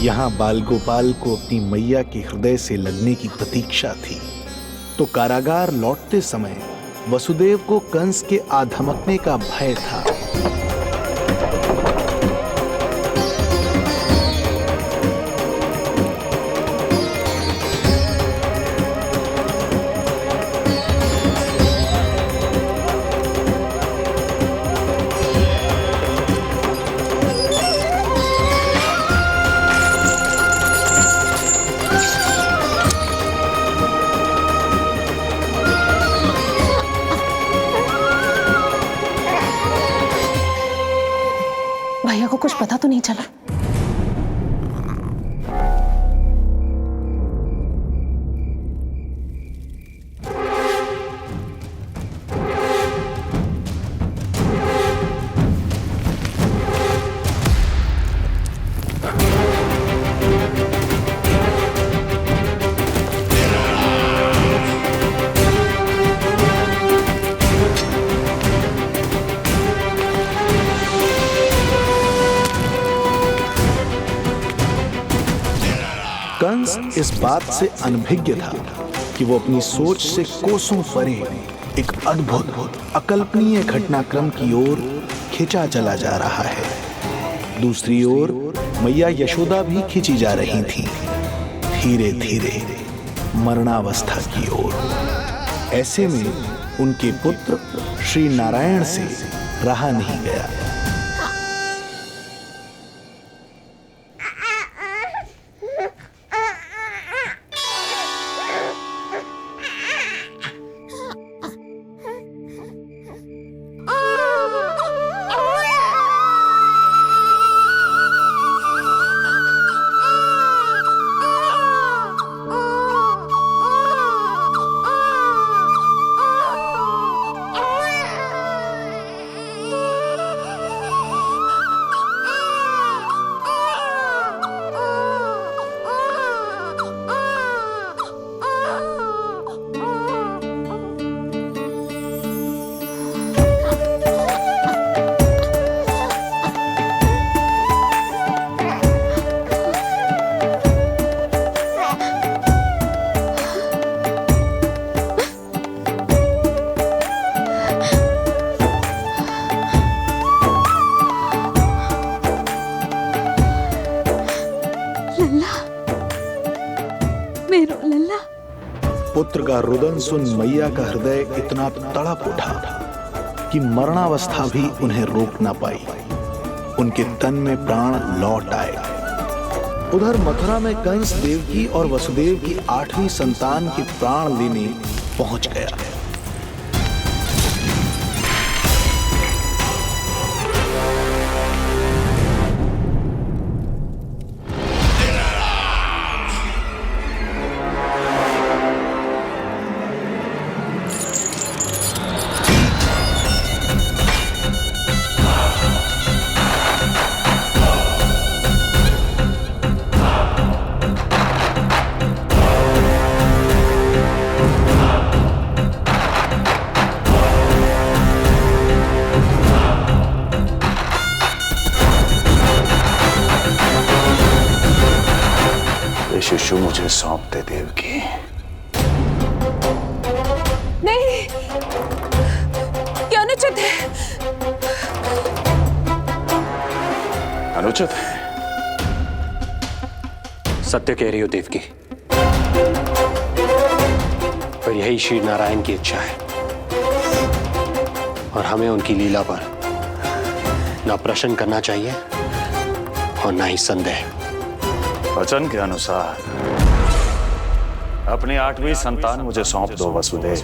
यहाँ बाल गोपाल को अपनी मैया के हृदय से लगने की प्रतीक्षा थी। तो कारागार लौटते समय वसुदेव को कंस के आ धमकने का भय था। भैया को कुछ पता तो नहीं चला? कंस इस बात से अनभिज्ञ था कि वो अपनी सोच से कोसों परे एक अद्भुत अकल्पनीय घटनाक्रम की ओर खिंचा चला जा रहा है। दूसरी ओर मैया यशोदा भी खिंची जा रही थी, धीरे धीरे मरणावस्था की ओर। ऐसे में उनके पुत्र श्री नारायण से रहा नहीं गया। पुत्र का रुदन सुन मैया का हृदय इतना तड़प उठा कि मरणावस्था भी उन्हें रोक ना पाई। उनके तन में प्राण लौट आए। उधर मथुरा में कंस देवकी और वसुदेव की 8वीं संतान के प्राण लेने पहुंच गया। शिशु मुझे सौंप दे देवकी। नहीं, क्या अनुचित है? अनुचित है? सत्य कह रही हो देवकी, पर यही श्री नारायण की इच्छा है और हमें उनकी लीला पर ना प्रश्न करना चाहिए और ना ही संदेह। वचन के अनुसार अपनी 8वीं संतान मुझे सौंप दो वसुदेव।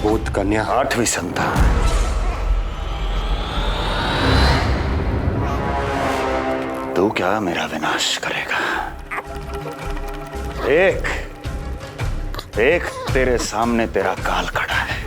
सुबोध कन्या 8वीं संतान। तू क्या मेरा विनाश करेगा? एक तेरे सामने तेरा काल खड़ा है।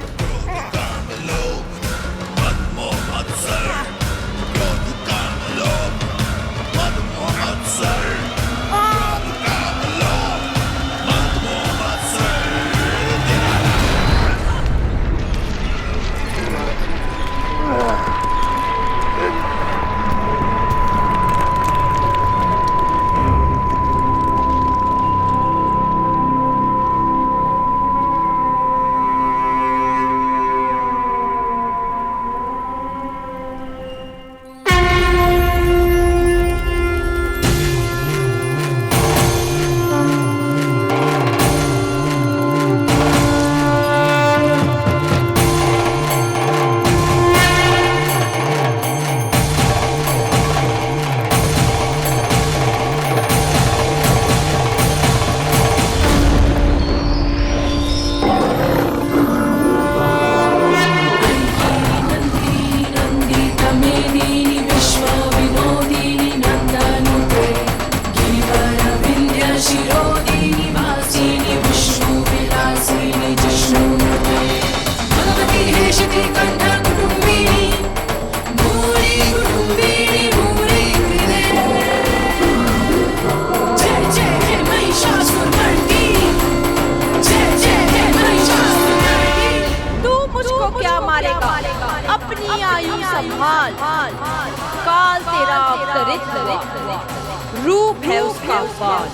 अपनी आयु संभाल, काल तेरा अवतरित रूप है उसका बाल।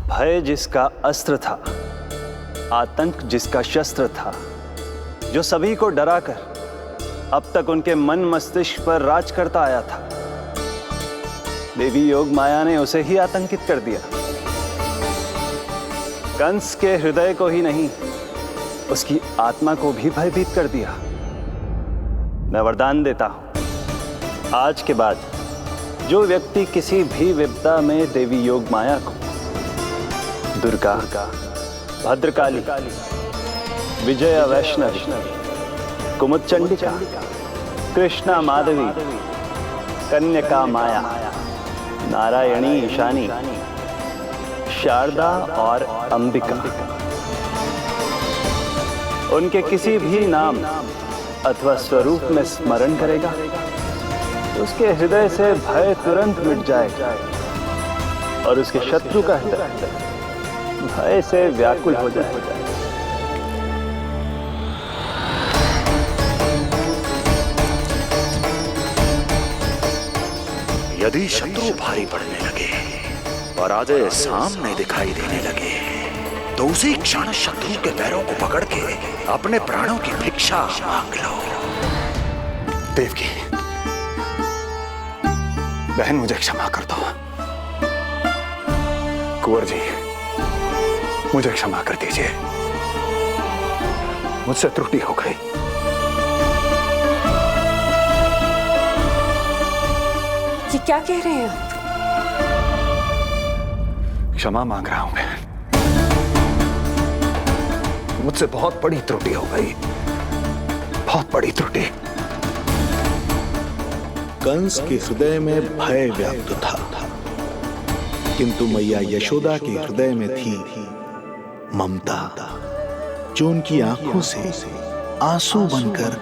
भय जिसका अस्त्र था, आतंक जिसका शस्त्र था, जो सभी को डराकर अब तक उनके मन मस्तिष्क पर राज करता आया था, देवी योग माया ने उसे ही आतंकित कर दिया। कंस के हृदय को ही नहीं, उसकी आत्मा को भी भयभीत कर दिया। मैं वरदान देता हूं, आज के बाद जो व्यक्ति किसी भी विपदा में देवी योग माया को, दुर्गा, भद्रकाली, विजया वैष्णवी, कुमुदचंडिका, कृष्णा माधवी, कन्यका माया, नारायणी ईशानी, शारदा और अंबिका, उनके किसी भी नाम अथवा स्वरूप में स्मरण करेगा, उसके हृदय से भय तुरंत मिट जाएगा और उसके शत्रु का हृदय भय से व्याकुल हो जाएगा। यदि शत्रु भारी पड़ने लगे और आधे सामने दिखाई देने लगे, तो उसी क्षण शत्रु के पैरों को पकड़ के अपने प्राणों की भिक्षा मांग लो। देवकी, बहन मुझे क्षमा कर दो। कुंवर जी, मुझे क्षमा कर दीजिए, मुझसे त्रुटि हो गई। ये क्या कह रहे हैं आप? क्षमा मांग रहा हूं बहन, मुझसे बहुत बड़ी त्रुटि हो गई, बहुत बड़ी त्रुटि। कंस के हृदय में भय व्याप्त था, किंतु मैया यशोदा के हृदय में थी ममता, जो उनकी आंखों से आंसू बनकर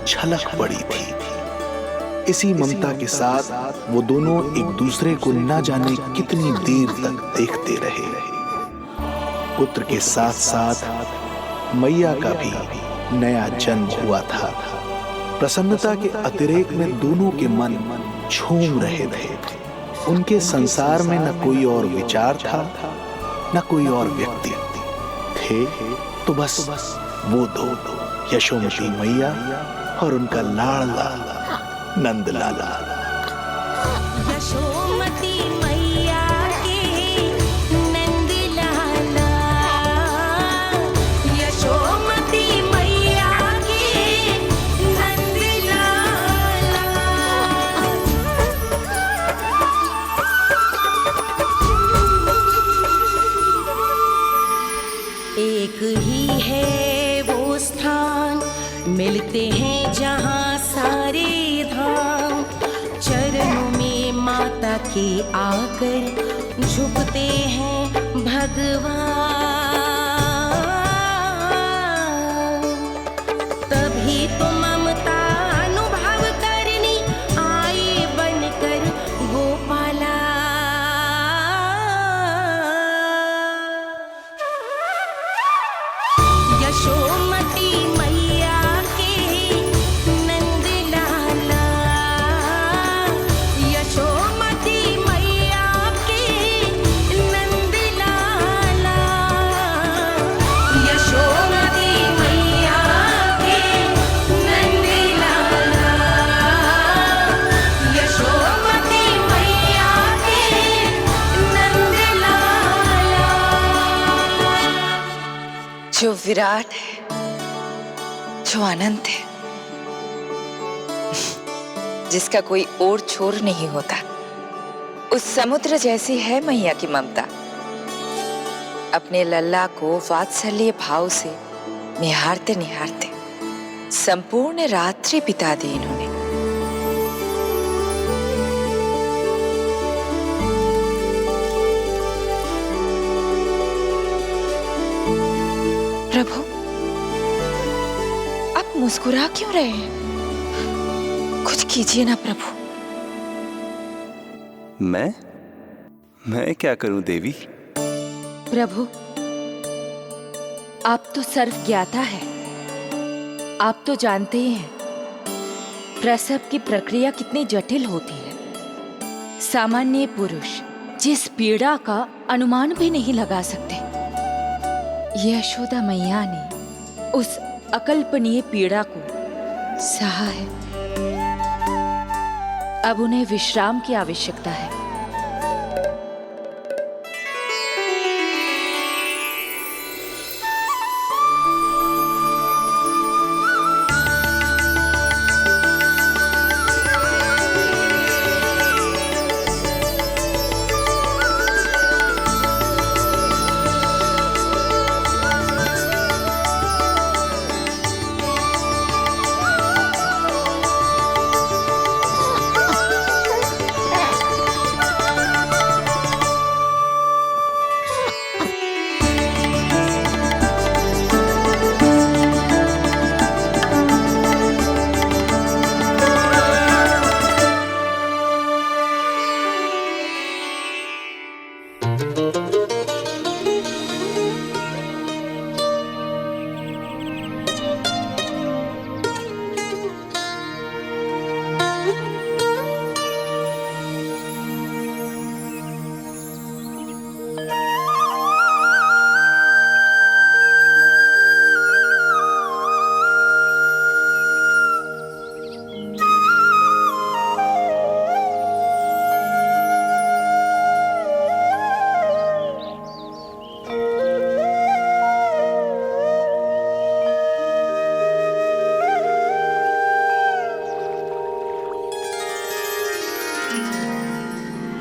छलक पड़ी थी। इसी ममता के साथ वो दोनों एक दूसरे को न जाने कितनी देर तक देखते रहे। पुत्र के साथ साथ मैया का भी नया जन्म हुआ था। प्रसन्नता के अतिरेक में दोनों के मन झूम रहे थे। उनके संसार में न कोई और विचार था, न कोई और व्यक्ति थे, तो बस वो दो, यशोमती मैया और उनका लाडला नंद लाला। यशोमती मैया के नंद लाला हैं जहाँ सारे धाम, चरणों में माता के आकर झुकते हैं भगवान। तभी तो ममता अनुभव करनी आए बनकर गोपाला। यशोमती मैया के नंद लाला, यशोमती मैया के नंद लाला, यशोमती मैया के नंद लाला, यशोमती मैया के नंद लाला। जो विराट है, जो अनंत है, जिसका कोई और छोर नहीं होता, उस समुद्र जैसी है मैया की ममता। अपने लल्ला को वात्सल्य भाव से निहारते निहारते संपूर्ण रात्रि बिता दी इन्होंने। प्रभु, आप मुस्कुरा क्यों रहे हैं? कुछ कीजिए ना प्रभु। मैं क्या करूं देवी? प्रभु, आप तो सर्वज्ञाता है। आप तो जानते ही हैं प्रसव की प्रक्रिया कितनी जटिल होती है। सामान्य पुरुष जिस पीड़ा का अनुमान भी नहीं लगा सकते, यशोदा मैया ने उस अकल्पनीय पीड़ा को सहा है। अब उन्हें विश्राम की आवश्यकता है।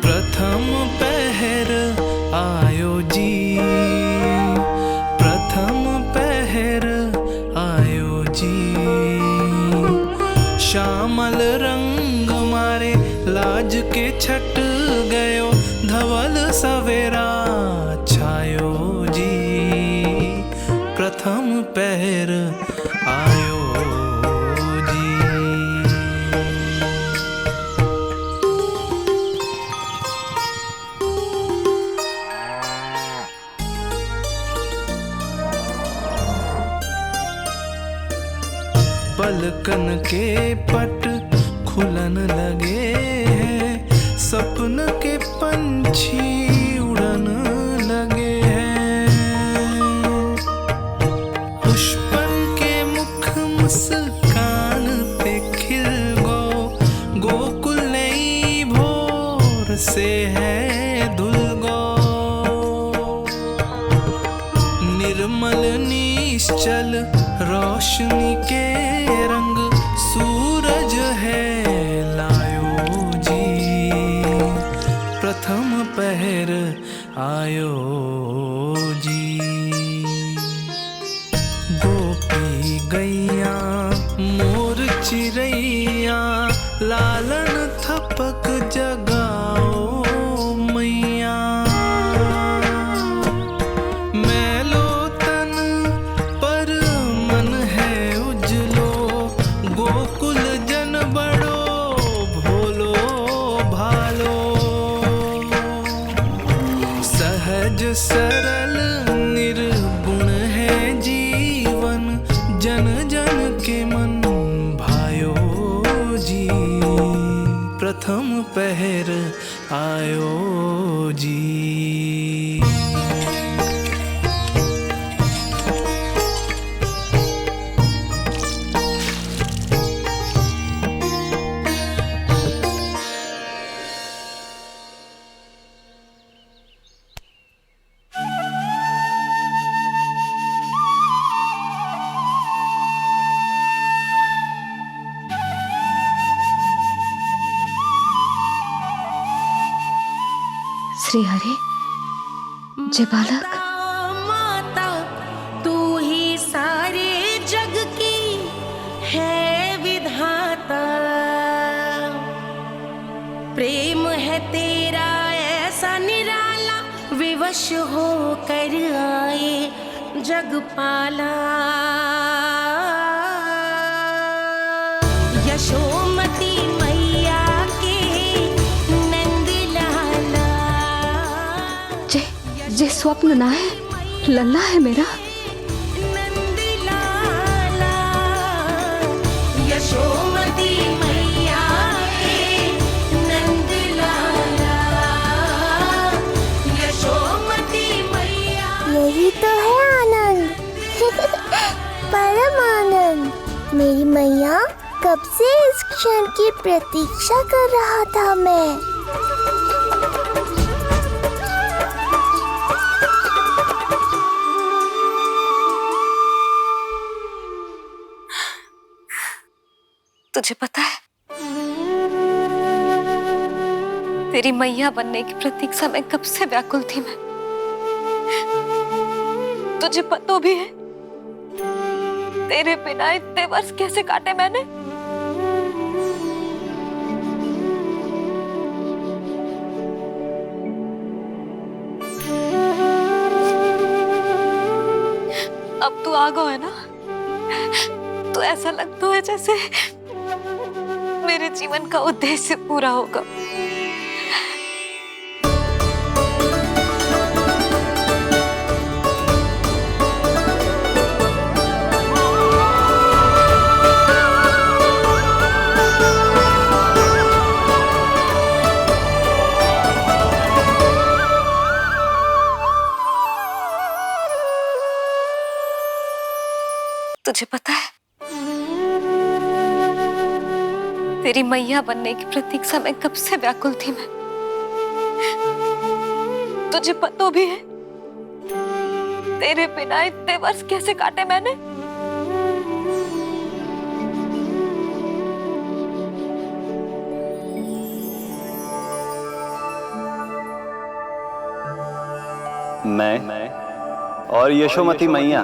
प्रथम पहर आयो जी, प्रथम पहर आयो जी। श्यामल रंग मारे लाज के छट गयो, धवल सवेरा छायो जी। प्रथम पहर आयो जी। पलकन के पट खुलन लगे हैं, सपन के पंछी उड़न लगे हैं। पुष्पन के मुख मुस्कान पे खिल गो, गोकुल नई भोर से है धुल गो। निर्मल निश्चल रोशनी के रंग सूरज है लायो जी। प्रथम पहर चिड़ैया लालन थपक जगाओ मैया। मैलो तन पर मन है उजलो, गोकुल जन बड़ो भोलो भालो। सहज सरल निर्गुण है जीवन, जन जन के मन भायो जी। प्रथम पहर आयो जी। श्री हरि, जय बालक। माता तू ही सारे जग की है विधाता। प्रेम है तेरा ऐसा निराला, विवश हो कर आए जगपाला। यशोमती मैया के नंद लाला। जे स्वप्न ना है, लल्ला है मेरा। नंद लाला यशोमती मैया के नंद लाला। यशोमती मैया। यही तो है आनंद, परम आनंद। मेरी मैया, कब से इस क्षण की प्रतीक्षा कर रहा था मैं। तुझे पता है, तेरी मैया बनने की प्रतीक्षा में कब से व्याकुल थी मैं। तुझे पता भी है तेरे बिना इतने वर्ष कैसे काटे मैंने। अब तू आ गया है ना, तो ऐसा लगता है जैसे मेरे जीवन का उद्देश्य पूरा होगा। तुझे पता है, तेरी मैया बनने की प्रतीक्षा में कब से व्याकुल थी मैं। तुझे पता भी है तेरे बिना इतने वर्ष कैसे काटे मैंने। मैं और यशोमती मैया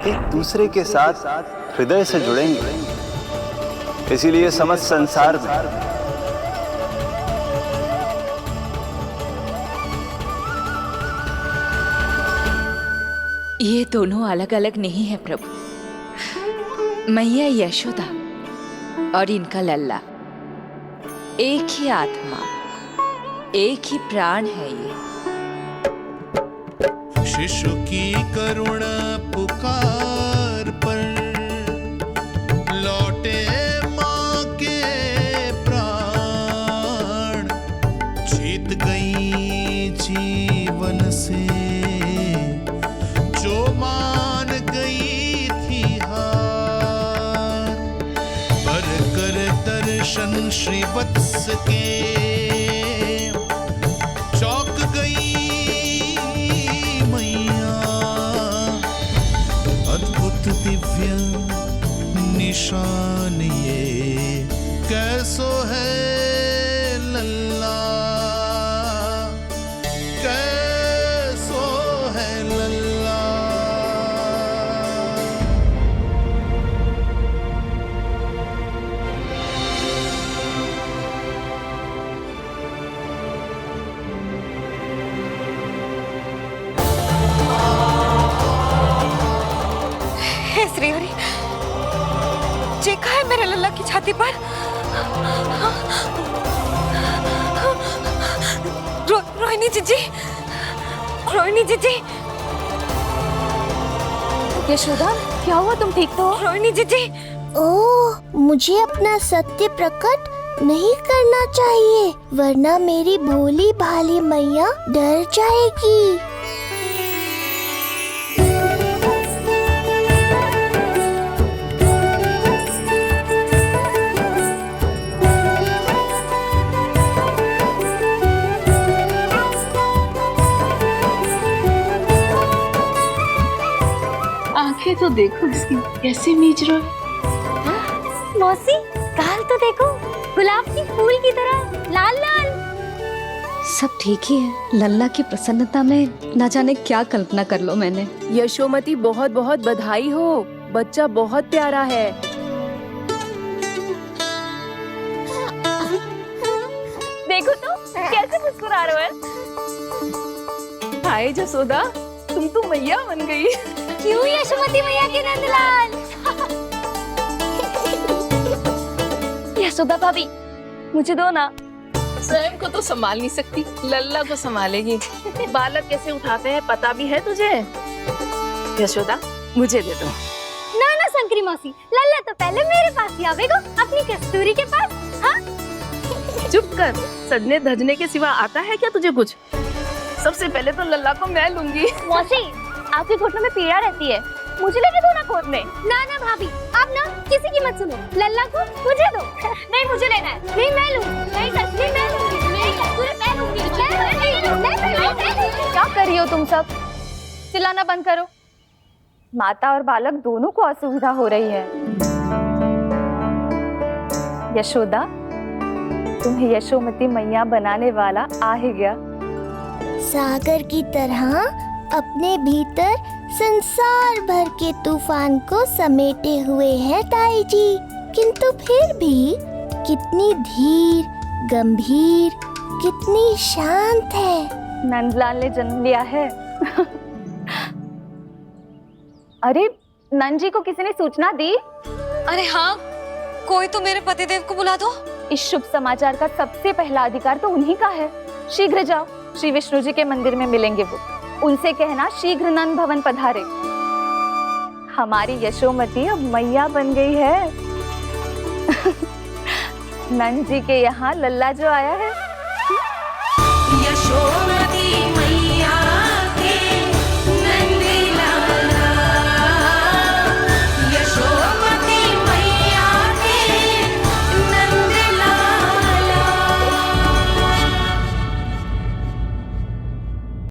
एक दूसरे के साथ हृदय से जुड़ेंगे, इसीलिए समस्त संसार में ये दोनों अलग अलग नहीं है प्रभु। मैया यशोदा और इनका लल्ला एक ही आत्मा, एक ही प्राण है ये। शिशु की करुण पुकार पर लौटे माँ के प्राण। जीत गई जीवन से जो मान गई थी हार। पर कर दर्शन श्री वत्स के चौक गई दिव्य निशान ये कैसो है लल्ला, कैसो है लल्ला। श्रीहरि, चेखा है मेरे लल्ला की छाती पर। रोहिणी जीजी, रोहिणी जीजी। यशोदा, क्या हुआ? तुम ठीक तो? रोहिणी जीजी। ओह, मुझे अपना सत्य प्रकट नहीं करना चाहिए, वरना मेरी भोली भाली मैया डर जाएगी। आंखें तो देखो इसकी कैसे मीच रहा है। मौसी, गाल तो देखो, गुलाब की फूल की तरह लाल लाल। सब ठीक ही है। लल्ला की प्रसन्नता में ना जाने क्या कल्पना कर लो मैंने। यशोमती, बहुत बहुत बधाई हो, बच्चा बहुत प्यारा है। देखो तो कैसे मुस्कुरा रहे हो। हाय जसोदा, तुम तो मैया बन गई। क्यों यशोमती मैया के नंदलाल। यशोदा भाभी, मुझे दो ना। स्वयं को तो संभाल नहीं सकती, लल्ला को संभालेगी। बालक कैसे उठाते हैं पता भी है तुझे? यशोदा, मुझे दे दो। ना ना शंकरी मौसी, लल्ला तो पहले मेरे पास ही आवेगा, अपनी कस्तूरी के पास। हाँ? चुप कर, सजने धजने के सिवा आता है क्या तुझे कुछ? सबसे पहले तो लल्ला को मैं लूंगी। मौसी, आपके घुटनों में पीड़ा रहती है, मुझे लेके दो ना गोद में। ना ना भाभी, आप ना किसी की मत सुनो, लल्ला को मुझे दो। नहीं, मुझे लेना है। नहीं, मैं लूंगी। नहीं कस्तूरी, मैं लूंगी। नहीं कस्तूरी, मैं लूंगी। क्या कर रही हो तुम सब? चिल्लाना बंद करो। माता और बालक दोनों को असुविधा हो रही है। यशोदा, तुम्हें यशोमती मैया बनाने वाला आ ही गया। सागर की तरह अपने भीतर संसार भर के तूफान को समेटे हुए है ताई जी, किंतु फिर भी कितनी धीर, गंभीर, कितनी शांत है। नंदलाल ने जन्म लिया है। अरे, नंद जी को किसी ने सूचना दी? अरे हाँ, कोई तो मेरे पतिदेव को बुला दो। इस शुभ समाचार का सबसे पहला अधिकार तो उन्हीं का है। शीघ्र जाओ, श्री विष्णु जी के मंदिर में मिलेंगे वो। उनसे कहना शीघ्र नंद भवन पधारे। हमारी यशोमती अब मैया बन गई है। नंद जी के यहाँ लल्ला जो आया है। यशोमती